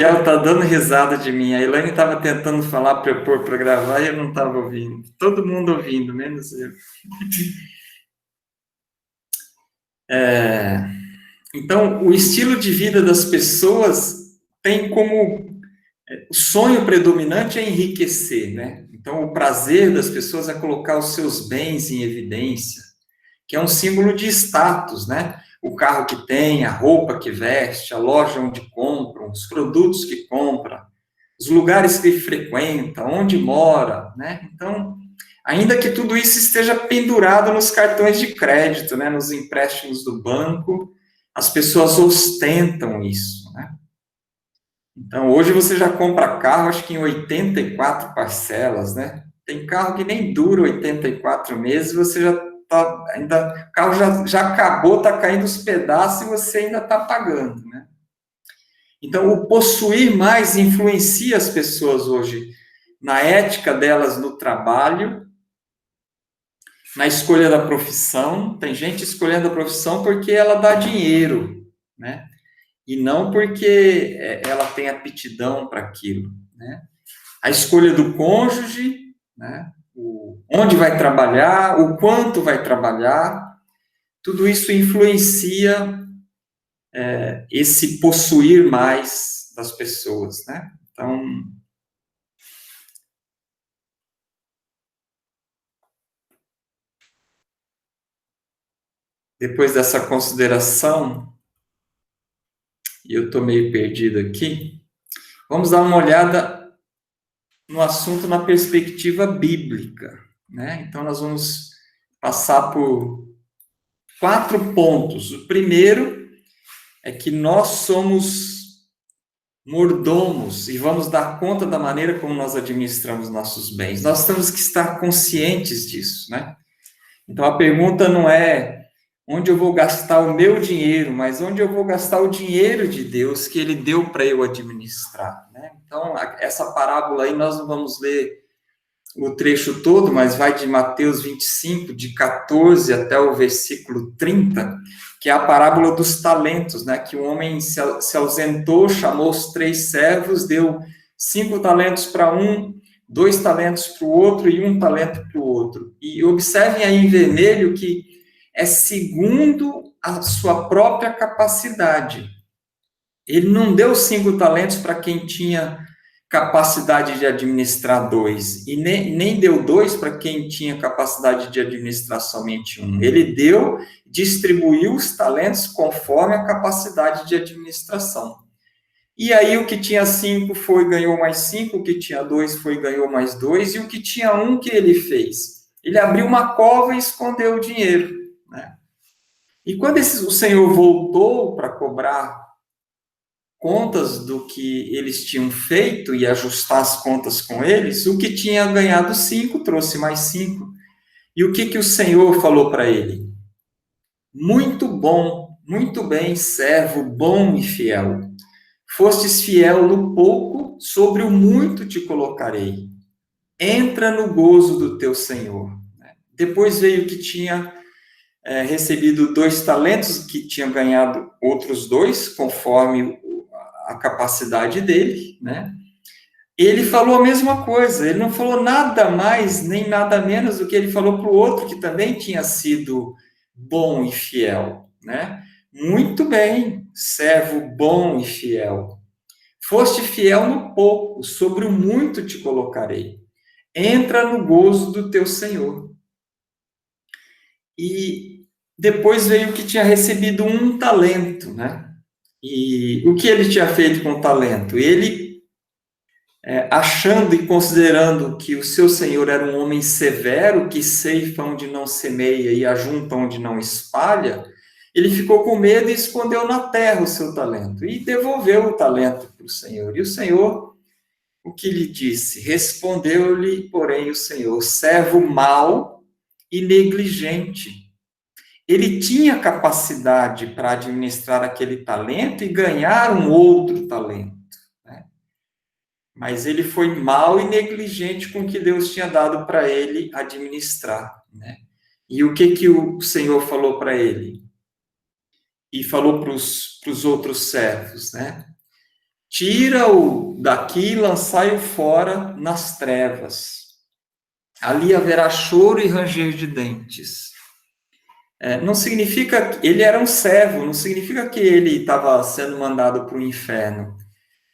Ela tá dando risada de mim. A Elaine estava tentando falar para eu pôr para gravar e eu não estava ouvindo. Todo mundo ouvindo, menos eu. Então, o estilo de vida das pessoas tem como o sonho predominante é enriquecer, né? Então, o prazer das pessoas é colocar os seus bens em evidência, que é um símbolo de status, né? O carro que tem, a roupa que veste, a loja onde compram, os produtos que compra, os lugares que frequenta, onde mora, né? Então, ainda que tudo isso esteja pendurado nos cartões de crédito, né? Nos empréstimos do banco, as pessoas ostentam isso, né? Então, hoje você já compra carro, acho que em 84 parcelas, né? Tem carro que nem dura 84 meses, você já tá, ainda, o carro já acabou, está caindo os pedaços e você ainda está pagando, né? Então, o possuir mais influencia as pessoas hoje na ética delas no trabalho, na escolha da profissão. Tem gente escolhendo a profissão porque ela dá dinheiro, né? E não porque ela tem aptidão para aquilo, né? A escolha do cônjuge, né? Onde vai trabalhar, o quanto vai trabalhar, tudo isso influencia esse possuir mais das pessoas, né? Então, depois dessa consideração, e eu estou meio perdido aqui, vamos dar uma olhada no assunto na perspectiva bíblica, né? Então, nós vamos passar por 4 pontos. O primeiro é que nós somos mordomos e vamos dar conta da maneira como nós administramos nossos bens. Nós temos que estar conscientes disso, né? Então, a pergunta não é onde eu vou gastar o meu dinheiro, mas onde eu vou gastar o dinheiro de Deus que Ele deu para eu administrar, né? Então, essa parábola aí nós não vamos ler o trecho todo, mas vai de Mateus 25, de 14 até o versículo 30, que é a parábola dos talentos, né? Que o homem se ausentou, chamou os 3 servos, deu 5 talentos para um, 2 talentos para o outro e 1 talento para o outro. E observem aí em vermelho que é segundo a sua própria capacidade. Ele não deu 5 talentos para quem tinha capacidade de administrar 2, e nem deu 2 para quem tinha capacidade de administrar somente 1. Ele distribuiu os talentos conforme a capacidade de administração. E aí o que tinha 5 foi, ganhou mais 5, o que tinha 2 foi, ganhou mais 2, e o que tinha 1, que ele fez? Ele abriu uma cova e escondeu o dinheiro, né? E quando o Senhor voltou para cobrar contas do que eles tinham feito e ajustar as contas com eles, o que tinha ganhado 5 trouxe mais 5. E o que o Senhor falou para ele? Muito bom, muito bem, servo bom e fiel. Fostes fiel no pouco, sobre o muito te colocarei. Entra no gozo do teu Senhor. Depois veio o que tinha recebido 2 talentos, que tinha ganhado outros 2, conforme a capacidade dele, né? Ele falou a mesma coisa, ele não falou nada mais, nem nada menos do que ele falou para o outro, que também tinha sido bom e fiel, né? Muito bem, servo bom e fiel. Foste fiel no pouco, sobre o muito te colocarei. Entra no gozo do teu Senhor. E depois veio o que tinha recebido 1 talento, né? E o que ele tinha feito com o talento? Ele, achando e considerando que o seu senhor era um homem severo, que ceifa onde não semeia e ajunta onde não espalha, ele ficou com medo e escondeu na terra o seu talento, e devolveu o talento para o Senhor. E o Senhor, o que lhe disse? Respondeu-lhe, porém, o Senhor: servo mau e negligente. Ele tinha capacidade para administrar aquele talento e ganhar um outro talento, né? Mas ele foi mau e negligente com o que Deus tinha dado para ele administrar, né? E o que o Senhor falou para ele? E falou para os outros servos, né? tira-o daqui e lançai-o fora nas trevas. Ali haverá choro e ranger de dentes. Não significa que ele era um servo, não significa que ele estava sendo mandado para o inferno,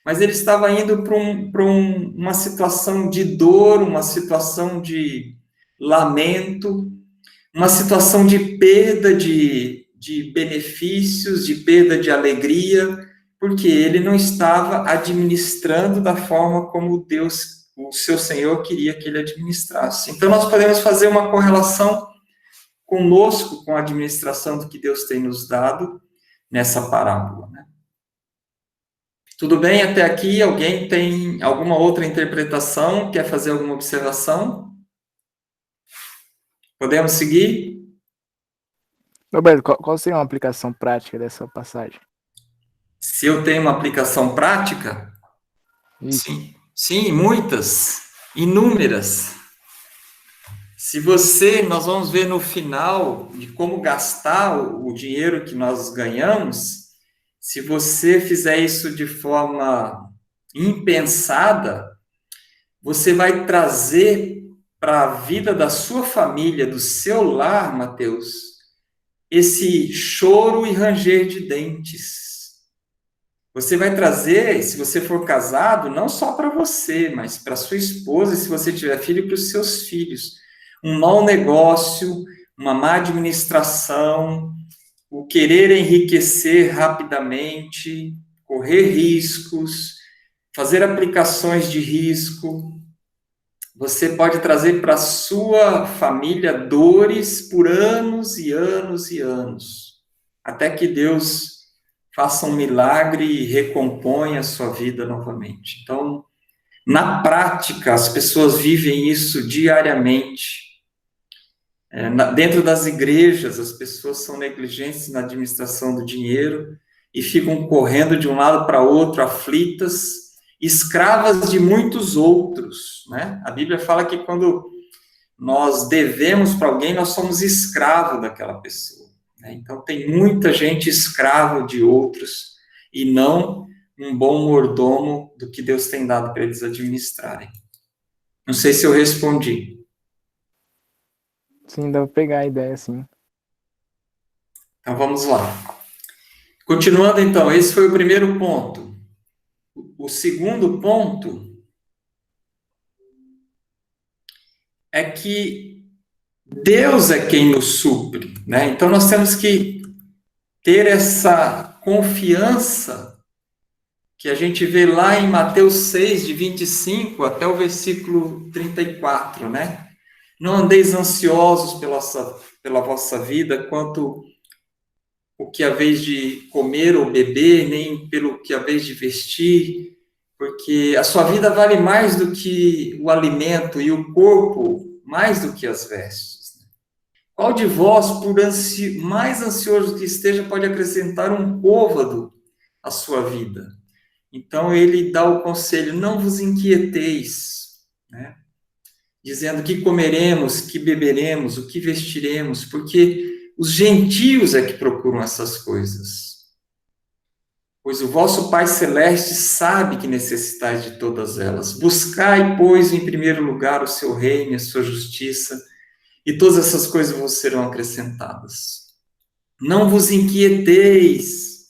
mas ele estava indo para uma situação de dor, uma situação de lamento, uma situação de perda de benefícios, de perda de alegria, porque ele não estava administrando da forma como Deus, o seu Senhor, queria que ele administrasse. Então, nós podemos fazer uma correlação conosco, com a administração do que Deus tem nos dado nessa parábola, né? Tudo bem até aqui? Alguém tem alguma outra interpretação? Quer fazer alguma observação? Podemos seguir? Roberto, qual seria uma aplicação prática dessa passagem? Se eu tenho uma aplicação prática? Isso. Sim, muitas, inúmeras. Nós vamos ver no final de como gastar o dinheiro que nós ganhamos. Se você fizer isso de forma impensada, você vai trazer para a vida da sua família, do seu lar, Mateus, esse choro e ranger de dentes. Você vai trazer, se você for casado, não só para você, mas para sua esposa, e se você tiver filho, para os seus filhos. Um mau negócio, uma má administração, o querer enriquecer rapidamente, correr riscos, fazer aplicações de risco. Você pode trazer para a sua família dores por anos e anos e anos, até que Deus faça um milagre e recomponha a sua vida novamente. Então, na prática, as pessoas vivem isso diariamente. Dentro das igrejas, as pessoas são negligentes na administração do dinheiro e ficam correndo de um lado para outro, aflitas, escravas de muitos outros, né? A Bíblia fala que quando nós devemos para alguém, nós somos escravos daquela pessoa, né? Então, tem muita gente escravo de outros e não um bom mordomo do que Deus tem dado para eles administrarem. Não sei se eu respondi. Sim, dá pra pegar a ideia, sim. Então, vamos lá. Continuando, então, esse foi o primeiro ponto. O segundo ponto é que Deus é quem nos supre, né? Então, nós temos que ter essa confiança que a gente vê lá em Mateus 6, de 25 até o versículo 34, né? Não andeis ansiosos pela vossa vida, quanto o que haveis de comer ou beber, nem pelo que haveis de vestir, porque a sua vida vale mais do que o alimento e o corpo mais do que as vestes. Qual de vós, por mais ansioso que esteja, pode acrescentar um côvado à sua vida? Então ele dá o conselho: não vos inquieteis, né? Dizendo que comeremos, que beberemos, o que vestiremos, porque os gentios é que procuram essas coisas. Pois o vosso Pai Celeste sabe que necessitais de todas elas. Buscai, pois, em primeiro lugar o seu reino e a sua justiça, e todas essas coisas vos serão acrescentadas. Não vos inquieteis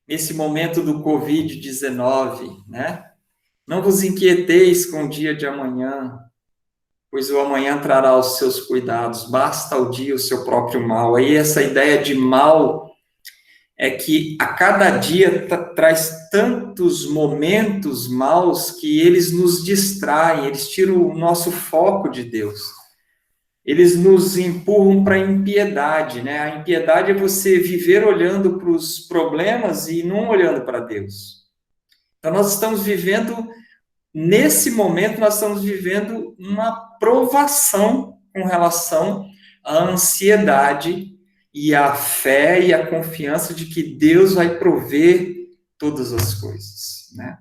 nesse momento do Covid-19, né? Não vos inquieteis com o dia de amanhã, pois o amanhã trará os seus cuidados, basta ao dia o seu próprio mal. Aí essa ideia de mal é que a cada dia traz tantos momentos maus que eles nos distraem, eles tiram o nosso foco de Deus. Eles nos empurram para a impiedade, né? A impiedade é você viver olhando para os problemas e não olhando para Deus. Então, nós estamos vivendo, nesse momento, nós estamos vivendo uma provação com relação à ansiedade e à fé e à confiança de que Deus vai prover todas as coisas, né?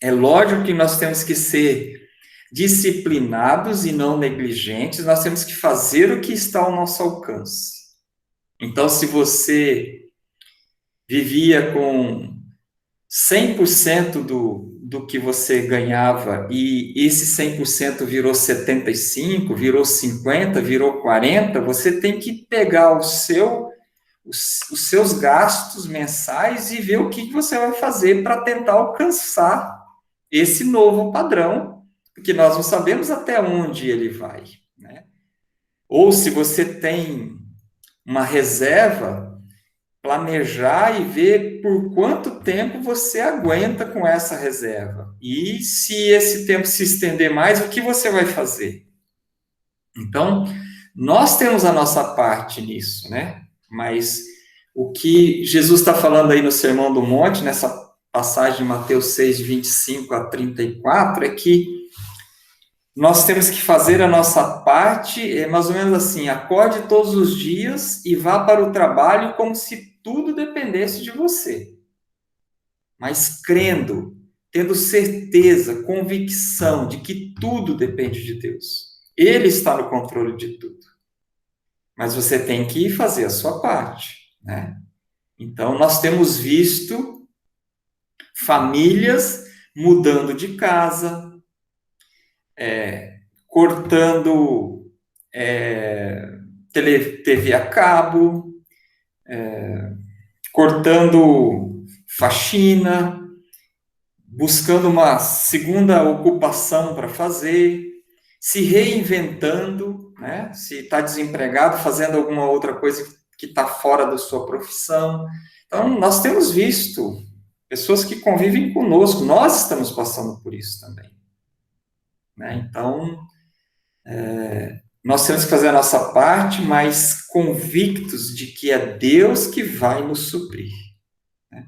É lógico que nós temos que ser disciplinados e não negligentes, nós temos que fazer o que está ao nosso alcance. Então, se você vivia com 100% do que você ganhava e esse 100% virou 75%, virou 50%, virou 40%, você tem que pegar os seus gastos mensais e ver o que você vai fazer para tentar alcançar esse novo padrão, porque nós não sabemos até onde ele vai, né? Ou se você tem uma reserva, planejar e ver por quanto tempo você aguenta com essa reserva. E se esse tempo se estender mais, o que você vai fazer? Então, nós temos a nossa parte nisso, né? Mas o que Jesus está falando aí no Sermão do Monte, nessa passagem de Mateus 6, 25 a 34, é que nós temos que fazer a nossa parte, é mais ou menos assim, acorde todos os dias e vá para o trabalho como se tudo dependesse de você. Mas crendo, tendo certeza, convicção de que tudo depende de Deus. Ele está no controle de tudo. Mas você tem que fazer a sua parte, né? Então, nós temos visto famílias mudando de casa, cortando TV a cabo, cortando faxina, buscando uma segunda ocupação para fazer, se reinventando, né? Se está desempregado, fazendo alguma outra coisa que está fora da sua profissão. Então, nós temos visto pessoas que convivem conosco, nós estamos passando por isso também, né? Então, nós temos que fazer a nossa parte, mas convictos de que é Deus que vai nos suprir, né?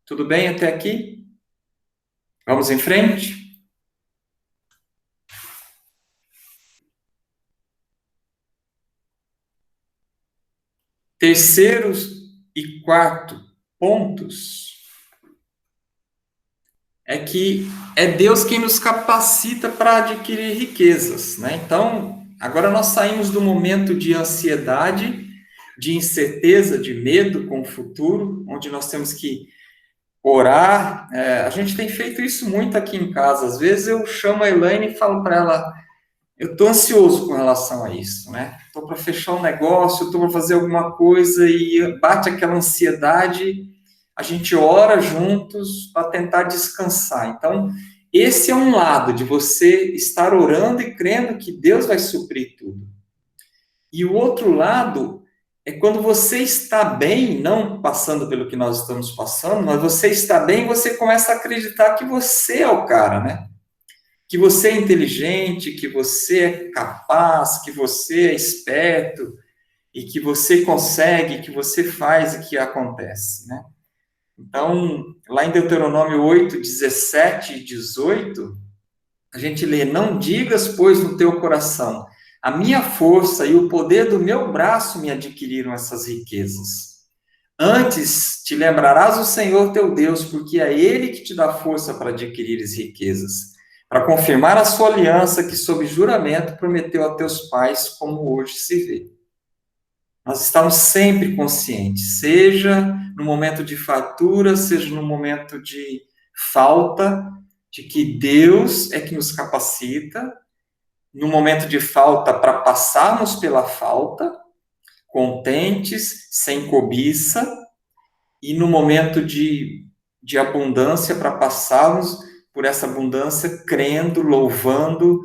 Tudo bem até aqui? Vamos em frente? Terceiro e quarto pontos é que é Deus quem nos capacita para adquirir riquezas, né? Então, agora nós saímos do momento de ansiedade, de incerteza, de medo com o futuro, onde nós temos que orar. A gente tem feito isso muito aqui em casa. Às vezes eu chamo a Elaine e falo para ela, eu estou ansioso com relação a isso, né? Estou para fechar um negócio, estou para fazer alguma coisa e bate aquela ansiedade, a gente ora juntos para tentar descansar. Então, esse é um lado de você estar orando e crendo que Deus vai suprir tudo. E o outro lado é quando você está bem, não passando pelo que nós estamos passando, mas você está bem, você começa a acreditar que você é o cara, né? Que você é inteligente, que você é capaz, que você é esperto, e que você consegue, que você faz e que acontece, né? Então, lá em Deuteronômio 8, 17 e 18, a gente lê, não digas, pois, no teu coração, a minha força e o poder do meu braço me adquiriram essas riquezas. Antes te lembrarás do Senhor teu Deus, porque é Ele que te dá força para adquirir as riquezas, para confirmar a sua aliança que, sob juramento, prometeu a teus pais, como hoje se vê. Nós estamos sempre conscientes, seja no momento de fartura, seja no momento de falta, de que Deus é que nos capacita, no momento de falta, para passarmos pela falta, contentes, sem cobiça, e no momento de abundância, para passarmos por essa abundância, crendo, louvando,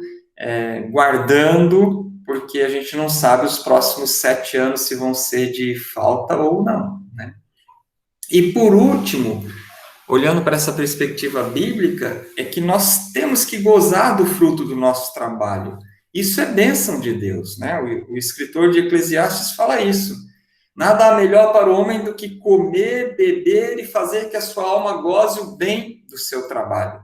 guardando, porque a gente não sabe os próximos 7 anos se vão ser de falta ou não, né? E por último, olhando para essa perspectiva bíblica, é que nós temos que gozar do fruto do nosso trabalho. Isso é bênção de Deus, né? O escritor de Eclesiastes fala isso. Nada há melhor para o homem do que comer, beber e fazer que a sua alma goze o bem do seu trabalho.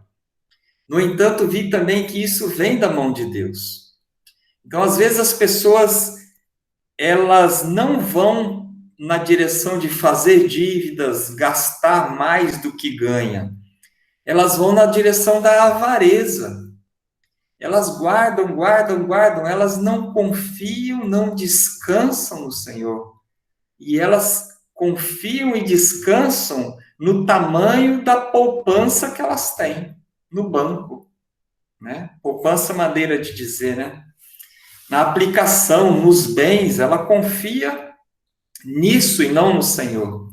No entanto, vi também que isso vem da mão de Deus. Então, às vezes, as pessoas, elas não vão na direção de fazer dívidas, gastar mais do que ganha. Elas vão na direção da avareza. Elas guardam, guardam, guardam. Elas não confiam, não descansam no Senhor. E elas confiam e descansam no tamanho da poupança que elas têm no banco, né? Poupança, maneira de dizer, né? Na aplicação, nos bens, ela confia nisso e não no Senhor,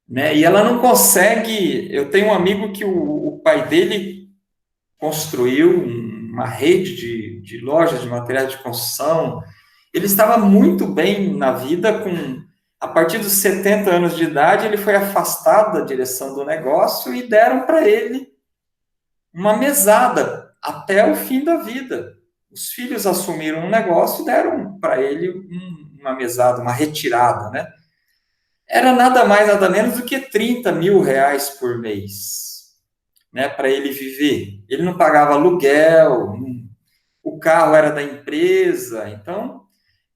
né? E ela não consegue. Eu tenho um amigo que o pai dele construiu uma rede de lojas de materiais de construção. Ele estava muito bem na vida, a partir dos 70 anos de idade, ele foi afastado da direção do negócio e deram para ele uma mesada até o fim da vida. Os filhos assumiram um negócio e deram para ele uma mesada, uma retirada, né? Era nada mais, nada menos do que 30 mil reais por mês, né, para ele viver. Ele não pagava aluguel, o carro era da empresa, então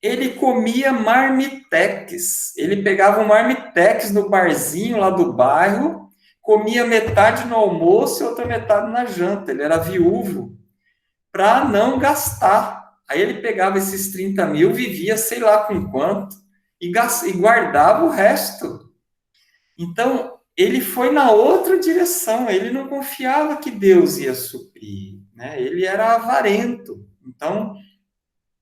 ele comia marmitex. Ele pegava um marmitex no barzinho lá do bairro, comia metade no almoço e outra metade na janta. Ele era viúvo para não gastar. Aí ele pegava esses 30 mil, vivia sei lá com quanto, e guardava o resto. Então, ele foi na outra direção, ele não confiava que Deus ia suprir, né? Ele era avarento. Então,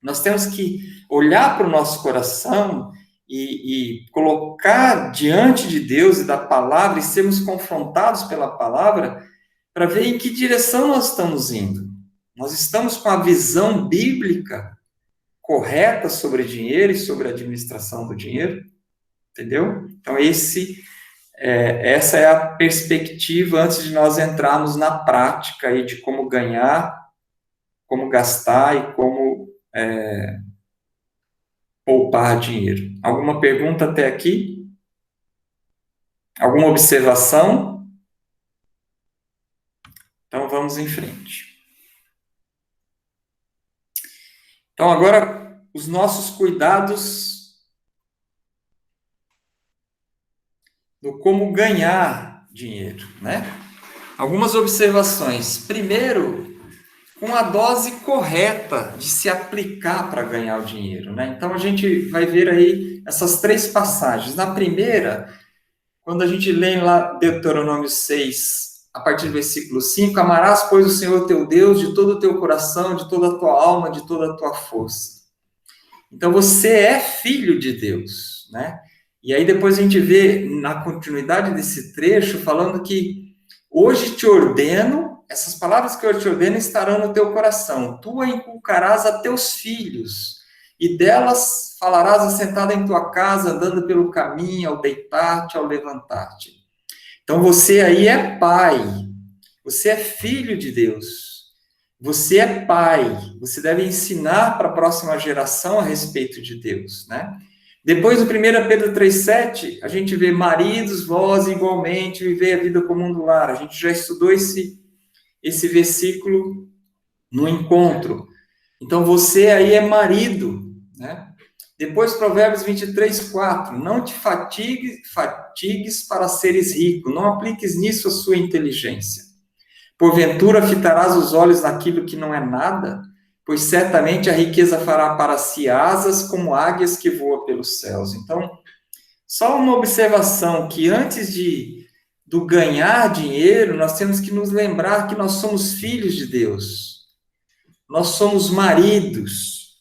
nós temos que olhar para o nosso coração e colocar diante de Deus e da palavra e sermos confrontados pela palavra para ver em que direção nós estamos indo. Nós estamos com a visão bíblica correta sobre dinheiro e sobre a administração do dinheiro, entendeu? Então, essa é a perspectiva antes de nós entrarmos na prática aí de como ganhar, como gastar e como poupar dinheiro. Alguma pergunta até aqui? Alguma observação? Então, vamos em frente. Então, agora, os nossos cuidados do como ganhar dinheiro, né? Algumas observações. Primeiro, com a dose correta de se aplicar para ganhar o dinheiro, né? Então, a gente vai ver aí essas 3 passagens. Na primeira, quando a gente lê lá Deuteronômio 6, a partir do versículo 5, amarás, pois, o Senhor teu Deus de todo o teu coração, de toda a tua alma, de toda a tua força. Então, você é filho de Deus, né? E aí depois a gente vê na continuidade desse trecho falando que hoje te ordeno, essas palavras que eu te ordeno estarão no teu coração, tu a inculcarás a teus filhos, e delas falarás assentada em tua casa, andando pelo caminho, ao deitar-te, ao levantar-te. Então você aí é pai, você é filho de Deus. Você é pai, você deve ensinar para a próxima geração a respeito de Deus, né? Depois do 1 Pedro 3,7, a gente vê maridos, vós igualmente, viver a vida comum do lar. A gente já estudou esse versículo no encontro. Então, você aí é marido, né? Depois, Provérbios 23:4, não te fatigues para seres rico, não apliques nisso a sua inteligência. Porventura fitarás os olhos naquilo que não é nada, pois certamente a riqueza fará para si asas como águias que voam pelos céus. Então, só uma observação, que antes do ganhar dinheiro, nós temos que nos lembrar que nós somos filhos de Deus. Nós somos maridos,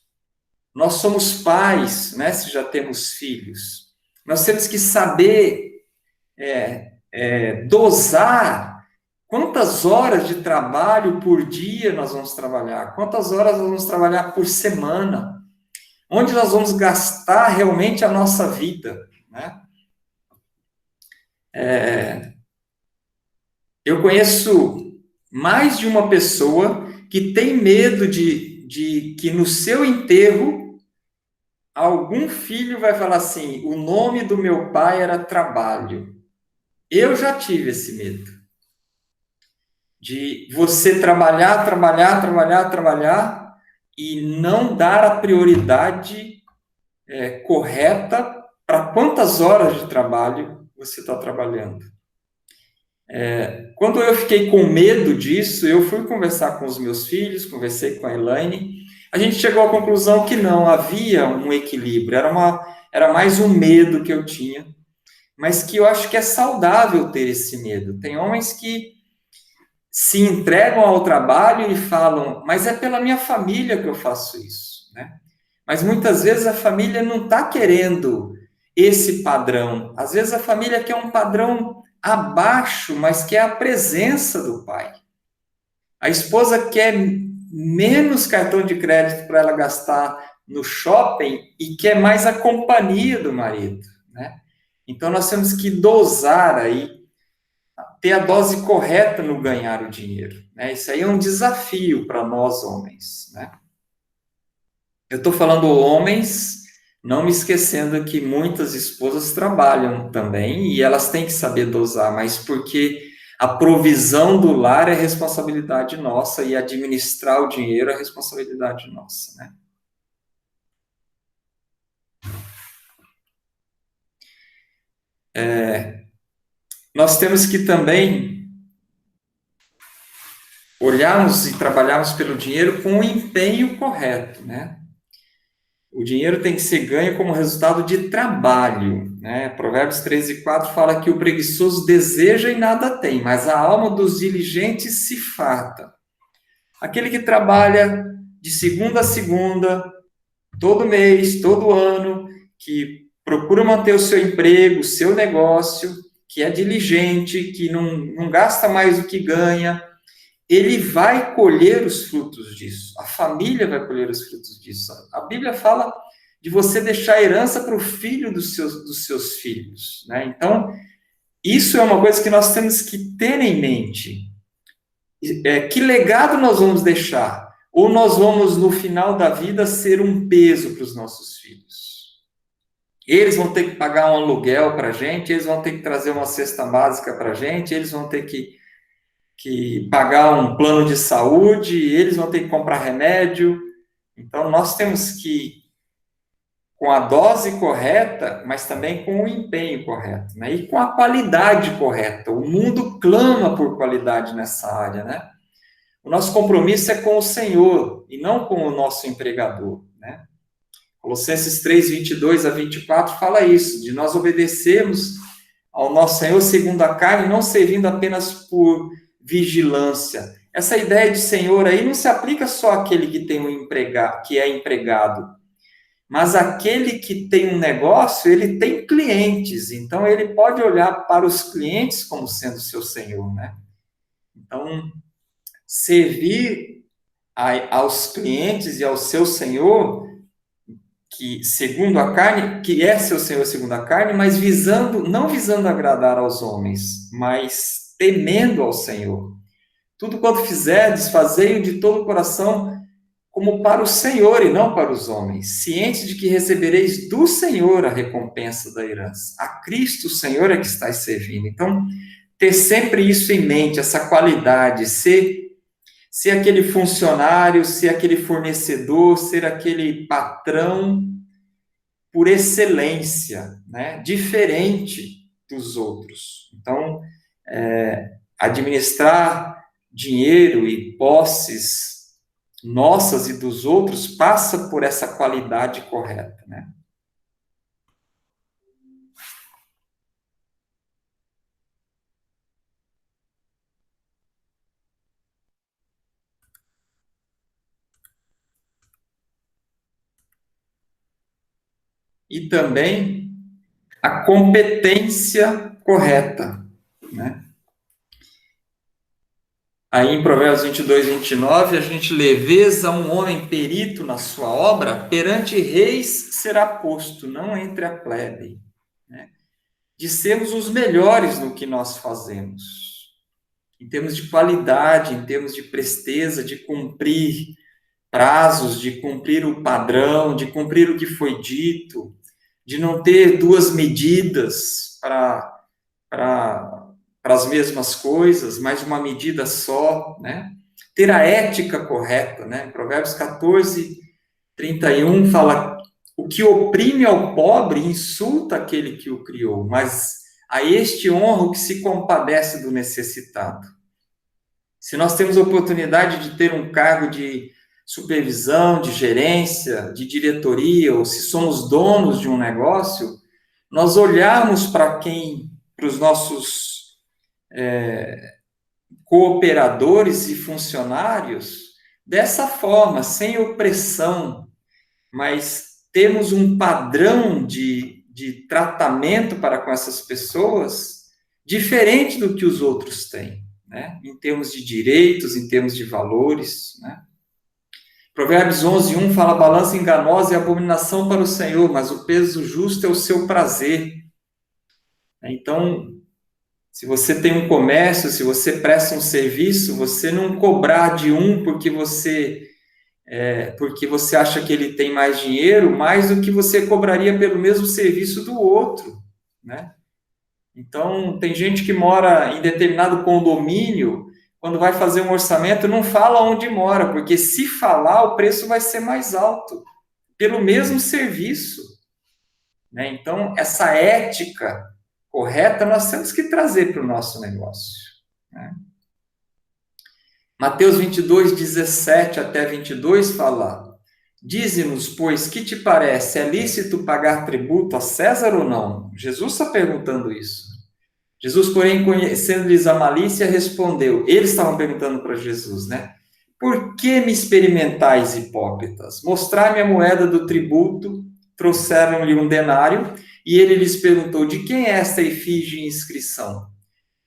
nós somos pais, né, se já temos filhos. Nós temos que saber dosar quantas horas de trabalho por dia nós vamos trabalhar, quantas horas nós vamos trabalhar por semana, onde nós vamos gastar realmente a nossa vida, né? Eu conheço mais de uma pessoa que tem medo de que no seu enterro algum filho vai falar assim, o nome do meu pai era trabalho. Eu já tive esse medo. De você trabalhar e não dar a prioridade correta para quantas horas de trabalho você está trabalhando. Quando eu fiquei com medo disso, eu fui conversar com os meus filhos, conversei com a Elaine, a gente chegou à conclusão que não havia um equilíbrio, era mais um medo que eu tinha, mas que eu acho que é saudável ter esse medo. Tem homens que se entregam ao trabalho e falam, mas é pela minha família que eu faço isso, né? Mas muitas vezes a família não está querendo esse padrão. Às vezes a família quer um padrão abaixo, mas quer a presença do pai. A esposa quer menos cartão de crédito para ela gastar no shopping e quer mais a companhia do marido, né? Então nós temos que dosar aí, ter a dose correta no ganhar o dinheiro, né? Isso aí é um desafio para nós homens, né? Eu estou falando homens, não me esquecendo que muitas esposas trabalham também e elas têm que saber dosar, mas porque a provisão do lar é responsabilidade nossa e administrar o dinheiro é responsabilidade nossa, né? Nós temos que também olharmos e trabalharmos pelo dinheiro com o empenho correto, né? O dinheiro tem que ser ganho como resultado de trabalho, né? Provérbios 13:4 fala que o preguiçoso deseja e nada tem, mas a alma dos diligentes se farta. Aquele que trabalha de segunda a segunda, todo mês, todo ano, que procura manter o seu emprego, o seu negócio, que é diligente, que não gasta mais do que ganha, ele vai colher os frutos disso. A família vai colher os frutos disso. A Bíblia fala de você deixar herança para o filho dos seus filhos, né? Então, isso é uma coisa que nós temos que ter em mente. Que legado nós vamos deixar? Ou nós vamos, no final da vida, ser um peso para os nossos filhos? Eles vão ter que pagar um aluguel para a gente, eles vão ter que trazer uma cesta básica para a gente, eles vão ter que pagar um plano de saúde, eles vão ter que comprar remédio. Então, nós temos que, com a dose correta, mas também com o empenho correto, né? E com a qualidade correta. O mundo clama por qualidade nessa área, né? O nosso compromisso é com o Senhor e não com o nosso empregador, né? Colossenses 3:22-24 fala isso, de nós obedecermos ao nosso Senhor segundo a carne, não servindo apenas por vigilância. Essa ideia de Senhor aí não se aplica só àquele que tem que é empregado, mas aquele que tem um negócio, ele tem clientes, então ele pode olhar para os clientes como sendo seu Senhor, né? Então, servir aos clientes e ao seu Senhor, que segundo a carne, que é seu Senhor segundo a carne, mas não visando agradar aos homens, mas temendo ao Senhor. Tudo quanto fizerdes, fazei-o de todo o coração, como para o Senhor e não para os homens, cientes de que recebereis do Senhor a recompensa da herança. A Cristo, o Senhor, é que estáis servindo. Então, ter sempre isso em mente, essa qualidade, ser aquele funcionário, ser aquele fornecedor, ser aquele patrão por excelência, né? Diferente dos outros. Então, administrar dinheiro e posses nossas e dos outros passa por essa qualidade correta, né? E também a competência correta, né? Aí em Provérbios 22:29, a gente lê: vês a um homem perito na sua obra, perante reis será posto, não entre a plebe, né? De sermos os melhores no que nós fazemos, em termos de qualidade, em termos de presteza, de cumprir prazos, de cumprir o padrão, de cumprir o que foi dito, de não ter duas medidas para as mesmas coisas, mas uma medida só, né? Ter a ética correta, né? Provérbios 14:31 fala: o que oprime ao pobre insulta aquele que o criou, mas a este honra o que se compadece do necessitado. Se nós temos a oportunidade de ter um cargo de supervisão, de gerência, de diretoria, ou se somos donos de um negócio, nós olharmos para os nossos cooperadores e funcionários dessa forma, sem opressão, mas temos um padrão de tratamento para com essas pessoas diferente do que os outros têm, né? Em termos de direitos, em termos de valores, né? Provérbios 11:1 fala: balança enganosa é abominação para o Senhor, mas o peso justo é o seu prazer. Então, se você tem um comércio, se você presta um serviço, você não cobrar de um porque você acha que ele tem mais dinheiro, mais do que você cobraria pelo mesmo serviço do outro, né? Então, tem gente que mora em determinado condomínio, quando vai fazer um orçamento, não fala onde mora, porque se falar, o preço vai ser mais alto, pelo mesmo serviço, né? Então, essa ética correta nós temos que trazer para o nosso negócio, né? Mateus 22:17 até 22 fala: dize-nos, pois, que te parece? É lícito pagar tributo a César ou não? Jesus está perguntando isso. Jesus, porém, conhecendo-lhes a malícia, respondeu. Eles estavam perguntando para Jesus, né? Por que me experimentais, hipócritas? Mostrai-me a moeda do tributo. Trouxeram-lhe um denário, e ele lhes perguntou: de quem é esta efígie em inscrição?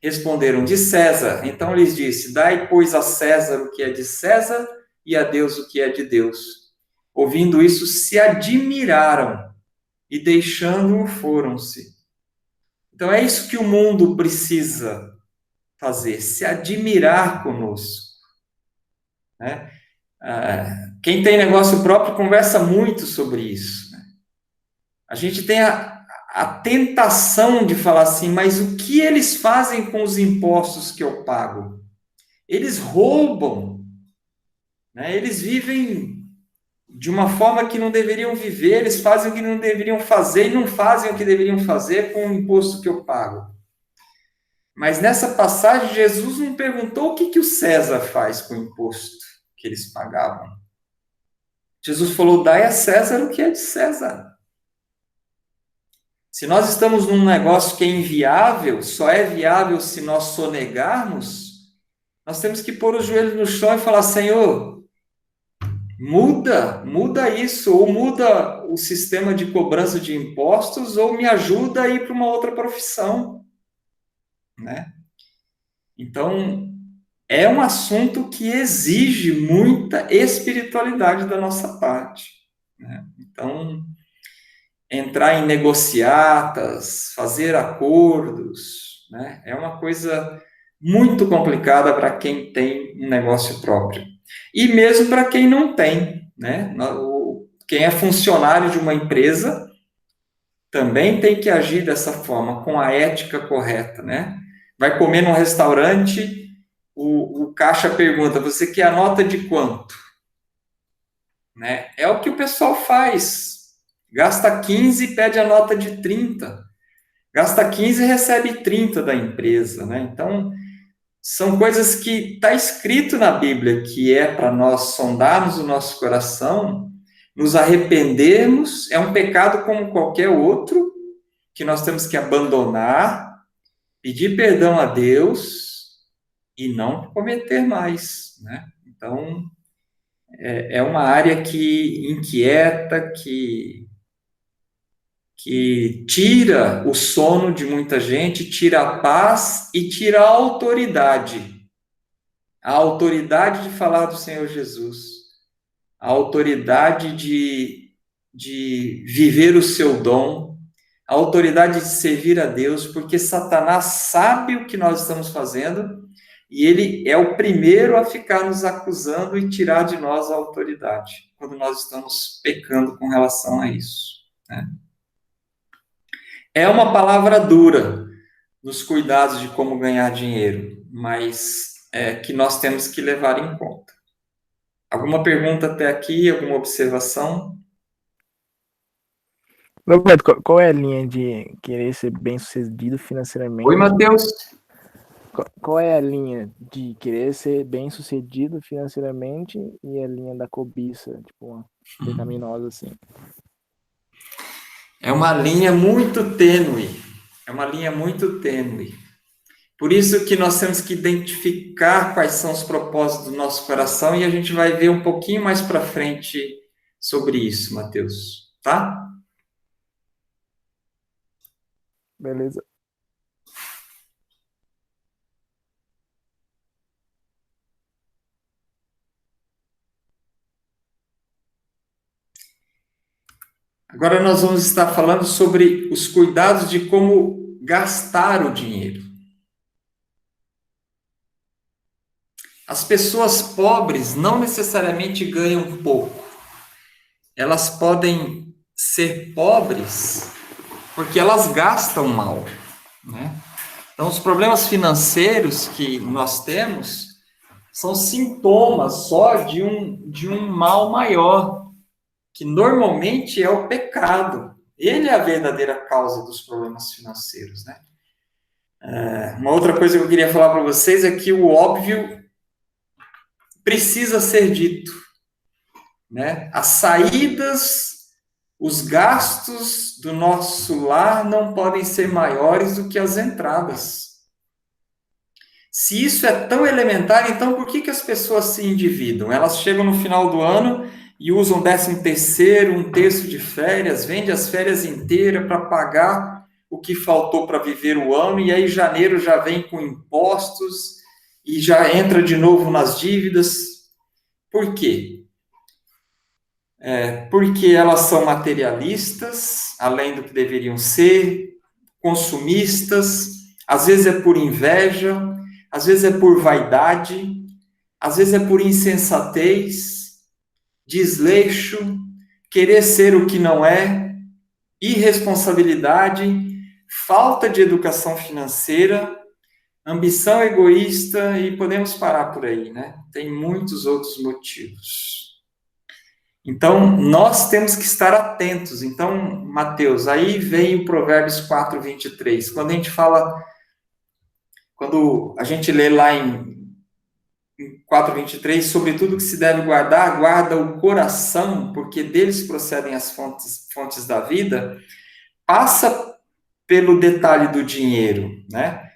Responderam: de César. Então lhes disse: dai, pois, a César o que é de César, e a Deus o que é de Deus. Ouvindo isso, se admiraram, e deixando-o, foram-se. Então é isso que o mundo precisa fazer, se admirar conosco, né? Quem tem negócio próprio conversa muito sobre isso, né? A gente tem a tentação de falar assim, mas o que eles fazem com os impostos que eu pago? Eles roubam, né? Eles vivem de uma forma que não deveriam viver, eles fazem o que não deveriam fazer e não fazem o que deveriam fazer com o imposto que eu pago. Mas nessa passagem, Jesus não perguntou o que o César faz com o imposto que eles pagavam. Jesus falou: dai a César o que é de César. Se nós estamos num negócio que é inviável, só é viável se nós sonegarmos, nós temos que pôr os joelhos no chão e falar: Senhor, muda isso, ou muda o sistema de cobrança de impostos, ou me ajuda a ir para uma outra profissão, né? Então, é um assunto que exige muita espiritualidade da nossa parte, né? Então, entrar em negociatas, fazer acordos, né? É uma coisa muito complicada para quem tem um negócio próprio. E mesmo para quem não tem, né? Quem é funcionário de uma empresa também tem que agir dessa forma, com a ética correta, né? Vai comer num restaurante, o caixa pergunta: você quer a nota de quanto? Né? É o que o pessoal faz. Gasta 15 e pede a nota de 30. Gasta 15 e recebe 30 da empresa, né? Então, são coisas que está escrito na Bíblia, que é para nós sondarmos o nosso coração, nos arrependermos. É um pecado como qualquer outro, que nós temos que abandonar, pedir perdão a Deus e não cometer mais, né? Então, é uma área que inquieta, que tira o sono de muita gente, tira a paz e tira a autoridade. A autoridade de falar do Senhor Jesus. A autoridade de viver o seu dom. A autoridade de servir a Deus, porque Satanás sabe o que nós estamos fazendo e ele é o primeiro a ficar nos acusando e tirar de nós a autoridade, quando nós estamos pecando com relação a isso, né? É uma palavra dura nos cuidados de como ganhar dinheiro, mas é que nós temos que levar em conta. Alguma pergunta até aqui? Alguma observação? Roberto, qual é a linha de querer ser bem-sucedido Oi, financeiramente? Matheus. Qual é a linha de querer ser bem-sucedido financeiramente e a linha da cobiça, tipo, uma pecaminosa assim? É uma linha muito tênue. É uma linha muito tênue. Por isso que nós temos que identificar quais são os propósitos do nosso coração e a gente vai ver um pouquinho mais para frente sobre isso, Mateus, tá? Beleza. Agora nós vamos estar falando sobre os cuidados de como gastar o dinheiro. As pessoas pobres não necessariamente ganham pouco. Elas podem ser pobres porque elas gastam mal, né? Então, os problemas financeiros que nós temos são sintomas só de um mal maior, que normalmente é o pecado. Ele é a verdadeira causa dos problemas financeiros, né? Uma outra coisa que eu queria falar para vocês é que o óbvio precisa ser dito, né? As saídas, os gastos do nosso lar não podem ser maiores do que as entradas. Se isso é tão elementar, então por que as pessoas se endividam? Elas chegam no final do ano e usam 13º, um terço de férias, vende as férias inteiras para pagar o que faltou para viver o ano, e aí janeiro já vem com impostos e já entra de novo nas dívidas. Por quê? Porque elas são materialistas, além do que deveriam ser, consumistas, às vezes é por inveja, às vezes é por vaidade, às vezes é por insensatez, desleixo, querer ser o que não é, irresponsabilidade, falta de educação financeira, ambição egoísta, e podemos parar por aí, né? Tem muitos outros motivos. Então, nós temos que estar atentos. Então, Mateus, aí vem o Provérbios 4:23. Quando a gente lê lá em 4:23, sobre tudo que se deve guardar, guarda o coração, porque deles procedem as fontes da vida, passa pelo detalhe do dinheiro, né?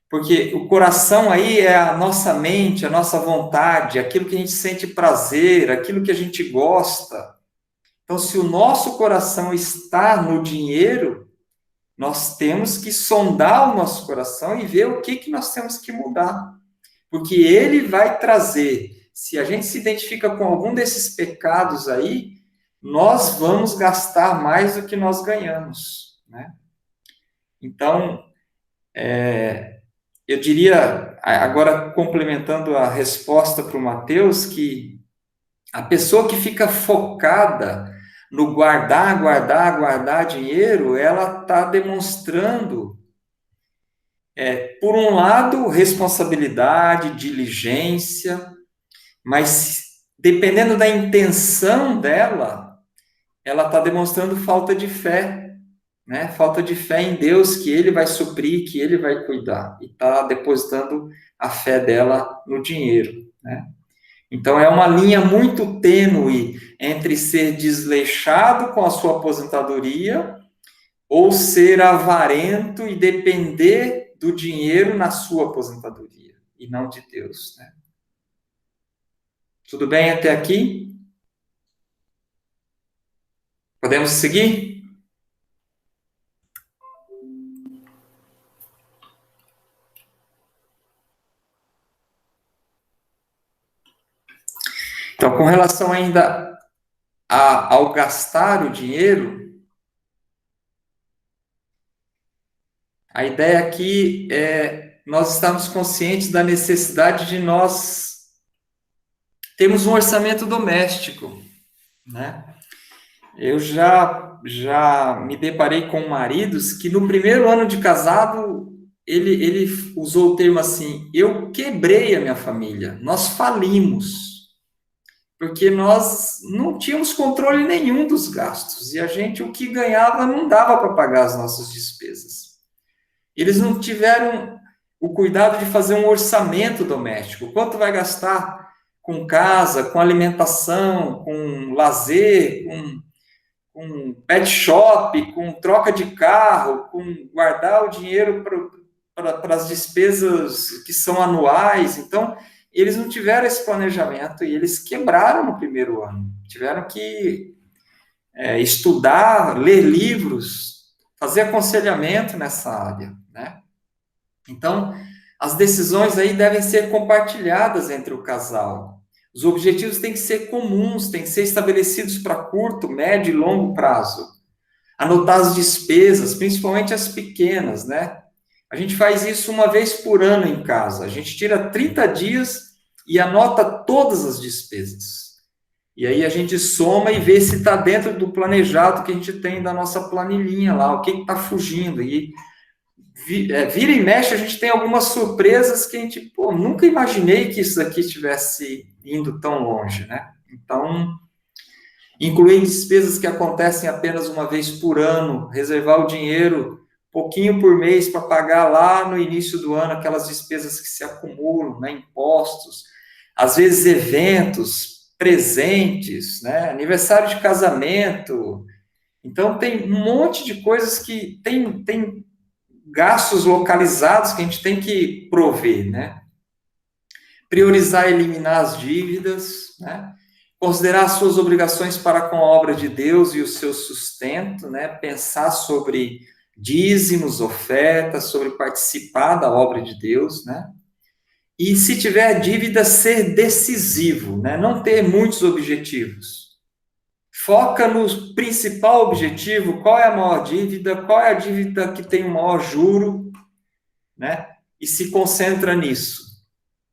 Porque o coração aí é a nossa mente, a nossa vontade, aquilo que a gente sente prazer, aquilo que a gente gosta. Então, se o nosso coração está no dinheiro, nós temos que sondar o nosso coração e ver o que nós temos que mudar. Porque ele vai trazer, se a gente se identifica com algum desses pecados aí, nós vamos gastar mais do que nós ganhamos, né? Então, eu diria, agora complementando a resposta para o Mateus, que a pessoa que fica focada no guardar, guardar, guardar dinheiro, ela está demonstrando, por um lado, responsabilidade, diligência, mas dependendo da intenção dela, ela está demonstrando falta de fé, né? Falta de fé em Deus, que Ele vai suprir, que Ele vai cuidar, e está depositando a fé dela no dinheiro, né? Então, é uma linha muito tênue entre ser desleixado com a sua aposentadoria ou ser avarento e depender do dinheiro na sua aposentadoria, e não de Deus, né? Tudo bem até aqui? Podemos seguir? Então, com relação ainda ao gastar o dinheiro, a ideia aqui é nós estarmos conscientes da necessidade de nós termos um orçamento doméstico, né? Eu já me deparei com maridos que no primeiro ano de casado, ele usou o termo assim: eu quebrei a minha família, nós falimos, porque nós não tínhamos controle nenhum dos gastos, e a gente, o que ganhava, não dava para pagar as nossas despesas. Eles não tiveram o cuidado de fazer um orçamento doméstico. Quanto vai gastar com casa, com alimentação, com lazer, com pet shop, com troca de carro, com guardar o dinheiro para as despesas que são anuais. Então, eles não tiveram esse planejamento e eles quebraram no primeiro ano. Tiveram que estudar, ler livros, fazer aconselhamento nessa área, né? Então, as decisões aí devem ser compartilhadas entre o casal. Os objetivos têm que ser comuns, têm que ser estabelecidos para curto, médio e longo prazo. Anotar as despesas, principalmente as pequenas, né? A gente faz isso uma vez por ano em casa. A gente tira 30 dias e anota todas as despesas. E aí a gente soma e vê se está dentro do planejado que a gente tem da nossa planilhinha lá, o que está fugindo. E vira e mexe, a gente tem algumas surpresas que a gente, nunca imaginei que isso aqui estivesse indo tão longe, né? Então, incluir despesas que acontecem apenas uma vez por ano, reservar o dinheiro pouquinho por mês para pagar lá no início do ano aquelas despesas que se acumulam, né? Impostos, às vezes eventos, presentes, né? Aniversário de casamento. Então, tem um monte de coisas que tem gastos localizados que a gente tem que prover, né? Priorizar e eliminar as dívidas, né? Considerar as suas obrigações para com a obra de Deus e o seu sustento, né? Pensar sobre dízimos, ofertas, sobre participar da obra de Deus, né? E se tiver dívida, ser decisivo, né? Não ter muitos objetivos. Foca no principal objetivo, qual é a maior dívida, qual é a dívida que tem o maior juro, né? E se concentra nisso.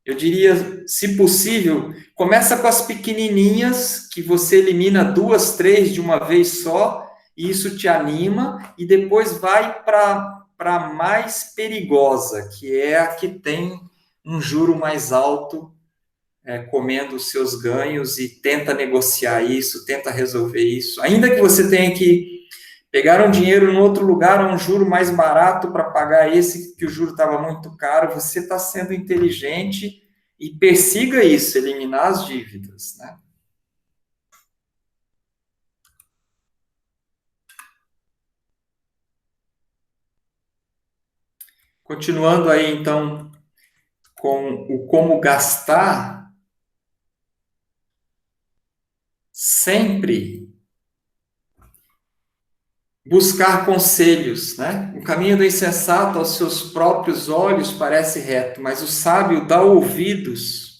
Eu diria, se possível, começa com as pequenininhas, que você elimina 2, 3 de uma vez só, e isso te anima, e depois vai para a mais perigosa, que é a que tem um juro mais alto, comendo os seus ganhos, e tenta negociar isso, tenta resolver isso. Ainda que você tenha que pegar um dinheiro em outro lugar, a um juro mais barato para pagar esse, que o juro estava muito caro, você está sendo inteligente e persiga isso, eliminar as dívidas, né? Continuando aí, então, com o como gastar, sempre buscar conselhos, né? O caminho do insensato aos seus próprios olhos parece reto, mas o sábio dá ouvidos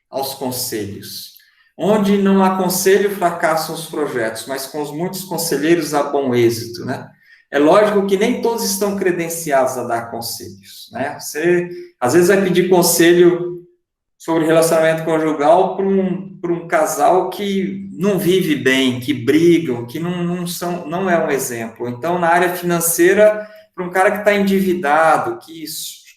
aos conselhos. Onde não há conselho, fracassam os projetos, mas com os muitos conselheiros há bom êxito, né? É lógico que nem todos estão credenciados a dar conselhos, né? Você, às vezes, vai pedir conselho sobre relacionamento conjugal para um casal que não vive bem, que brigam, que não é um exemplo. Então, na área financeira, para um cara que está endividado, que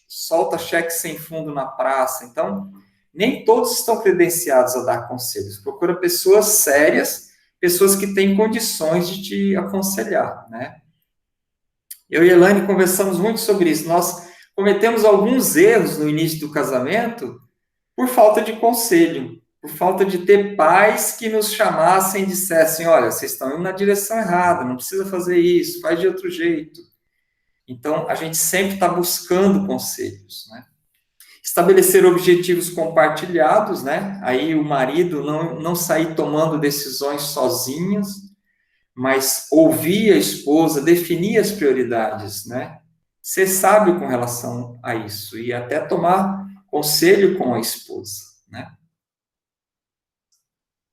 solta cheque sem fundo na praça. Então, nem todos estão credenciados a dar conselhos. Procura pessoas sérias, pessoas que têm condições de te aconselhar, né? Eu e a Elaine conversamos muito sobre isso. Nós cometemos alguns erros no início do casamento por falta de conselho, por falta de ter pais que nos chamassem e dissessem, olha, vocês estão indo na direção errada, não precisa fazer isso, faz de outro jeito. Então, a gente sempre está buscando conselhos, né? Estabelecer objetivos compartilhados, né? Aí o marido não sair tomando decisões sozinhos, mas ouvir a esposa, definir as prioridades, né? Ser sábio com relação a isso e até tomar conselho com a esposa, né?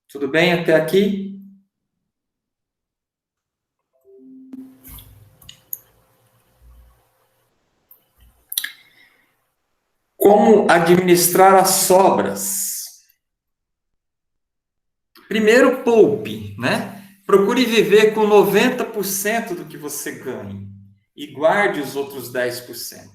Tudo bem até aqui? Como administrar as sobras? Primeiro, poupe, né? Procure viver com 90% do que você ganha e guarde os outros 10%.